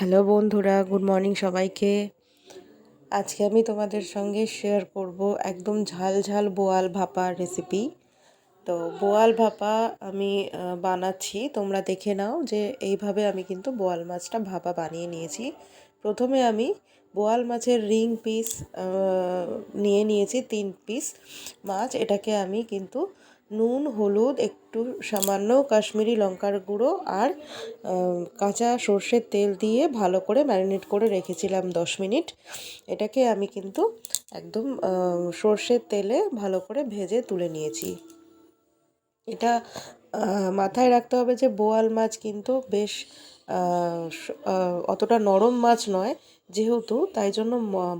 Hello বন্ধুরা, good morning সবাইকে। আজকে আমি তোমাদের সঙ্গে শেয়ার করব একদম ঝাল ঝাল বোয়াল ভাপা রেসিপি। তো বোয়াল ভাপা আমি বানাচ্ছি, তোমরা দেখে নাও যে এইভাবে আমি কিন্তু বোয়াল মাছটা ভাপা বানিয়ে নিয়েছি। প্রথমে আমি বোয়াল মাছের রিং পিস নিয়ে নিয়েছি 3 পিস মাছ। এটাকে আমি কিন্তু নুন, হলুদ, একটু সামান্য কাশ্মীরি লঙ্কার গুঁড়ো আর কাঁচা সর্ষের তেল দিয়ে ভালো করে ম্যারিনেট করে রেখেছিলাম 10 মিনিট। এটাকে আমি কিন্তু একদম সর্ষের তেলে ভালো করে ভেজে তুলে নিয়েছি। এটা মাথায় রাখতে হবে যে বোয়াল মাছ কিন্তু বেশ অতটা নরম মাছ নয়, যেহেতু তাই জন্য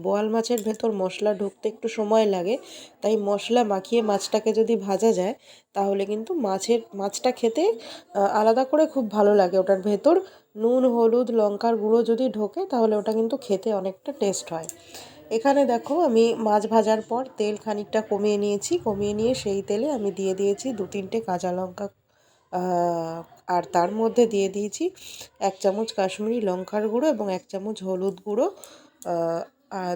বোয়াল মাছের ভেতর মশলা ঢুকতে একটু সময় লাগে। তাই মশলা মাখিয়ে মাছটাকে যদি ভাজা যায় তাহলে কিন্তু মাছটা খেতে আলাদা করে খুব ভালো লাগে। ওটার ভেতর নুন, হলুদ, লঙ্কার গুঁড়ো যদি ঢোকে তাহলে ওটা কিন্তু খেতে অনেকটা টেস্ট হয়। এখানে দেখো আমি মাছ ভাজার পর তেল খানিকটা কমিয়ে নিয়েছি, কমিয়ে নিয়ে সেই তেলে আমি দিয়ে দিয়েছি 2-3টে কাঁচা লঙ্কা, আর তার মধ্যে দিয়ে দিয়েছি 1 চামচ কাশ্মীরি লঙ্কার গুঁড়ো এবং 1 চামচ হলুদ গুঁড়ো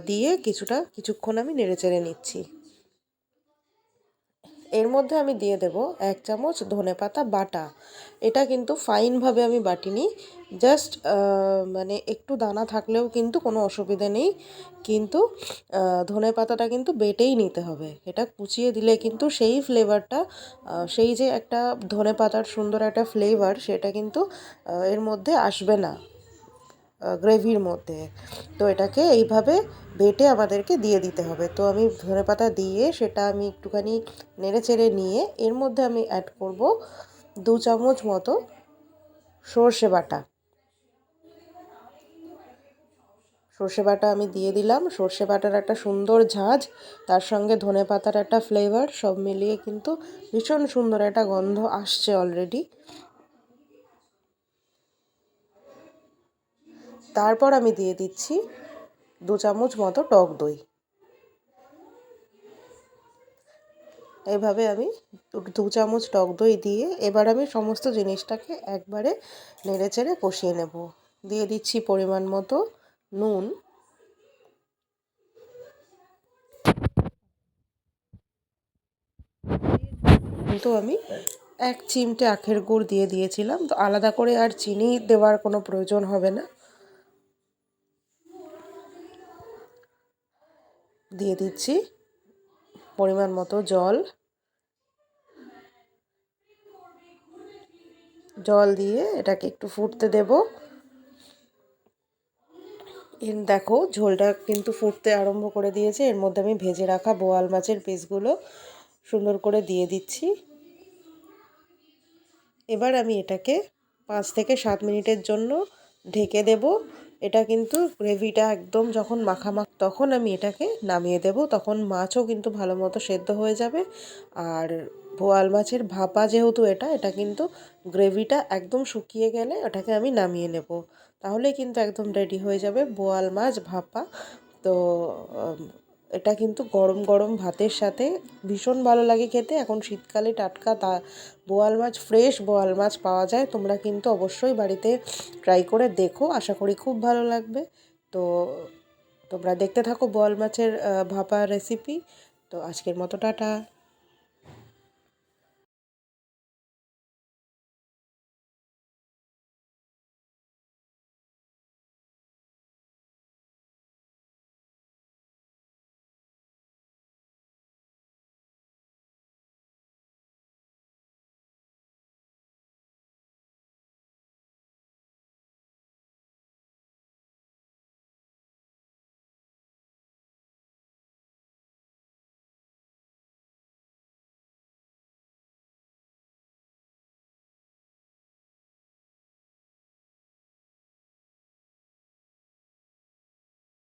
দিয়ে কিছুক্ষণ আমি নেড়েচেড়ে নিচ্ছি। এর মধ্যে আমি দিয়ে দেব 1 চামচ ধনেপাতা বাটা। এটা কিন্তু ফাইনভাবে আমি বাটিনি, জাস্ট মানে একটু দানা থাকলেও কিন্তু কোনো অসুবিধে নেই, কিন্তু ধনেপাতাটা কিন্তু বেটেই নিতে হবে। এটা কুচিয়ে দিলে কিন্তু সেই ফ্লেভারটা, সেই যে একটা ধনেপাতার সুন্দর একটা ফ্লেভার, সেটা কিন্তু এর মধ্যে আসবে না গ্রেভির মধ্যে। তো এটাকে এইভাবে বেটে আমাদেরকে দিয়ে দিতে হবে। তো আমি ধনেপাতা দিয়ে সেটা আমি একটুখানি নেড়ে চেড়ে নিয়ে এর মধ্যে আমি অ্যাড করব 2 চামচ মতো সর্ষে বাটা। সর্ষে বাটা আমি দিয়ে দিলাম। সর্ষে বাটার একটা সুন্দর ঝাঁঝ, তার সঙ্গে ধনেপাতার একটা ফ্লেভার, সব মিলিয়ে কিন্তু ভীষণ সুন্দর একটা গন্ধ আসছে অলরেডি। তারপর আমি দিয়ে দিচ্ছি 2 চামচ মতো টক দই। এইভাবে আমি 2 চামচ টক দই দিয়ে এবার আমি সমস্ত জিনিসটাকে একবারে নেড়েচেড়ে কষিয়ে নেব। দিয়ে দিচ্ছি পরিমাণ মতো নুন, কিন্তু আমি 1 চিমটে আখের গুড় দিয়ে দিয়েছিলাম, তো আলাদা করে আর চিনি দেওয়ার কোনো প্রয়োজন হবে না। দিয়ে দিচ্ছি পরিমাণ মতো জল, জল দিয়ে এটাকে একটু ফুটতে দেব। দেখো ঝোলটা কিন্তু ফুটতে আরম্ভ করে দিয়েছে। এর মধ্যে আমি ভেজে রাখা বোয়াল মাছের পিসগুলো সুন্দর করে দিয়ে দিচ্ছি। এবার আমি এটাকে 5 থেকে 7 মিনিটের জন্য ঢেকে দেব। এটা কিন্তু গ্রেভিটা একদম যখন মাখামাখা, তখন আমি এটাকে নামিয়ে দেব। তখন মাছও কিন্তু ভালো মতো সেদ্ধ হয়ে যাবে। আর বোয়াল মাছের ভাপা যেহেতু এটা কিন্তু গ্রেভিটা একদম শুকিয়ে গেলে ওটাকে আমি নামিয়ে নেব। তাহলেই কিন্তু একদম রেডি হয়ে যাবে বোয়াল মাছ ভাপা। তো এটা কিন্তু গরম গরম ভাতের সাথে ভীষণ ভালো লাগে খেতে। এখন শীতকালে টাটকা বোয়াল মাছ, ফ্রেশ বোয়াল মাছ পাওয়া যায়। তোমরা কিন্তু অবশ্যই বাড়িতে ট্রাই করে দেখো, আশা করি খুব ভালো লাগবে। তো তোমরা দেখতে থাকো বোয়াল মাছের ভাপা রেসিপি। তো আজকের মতো টাটা।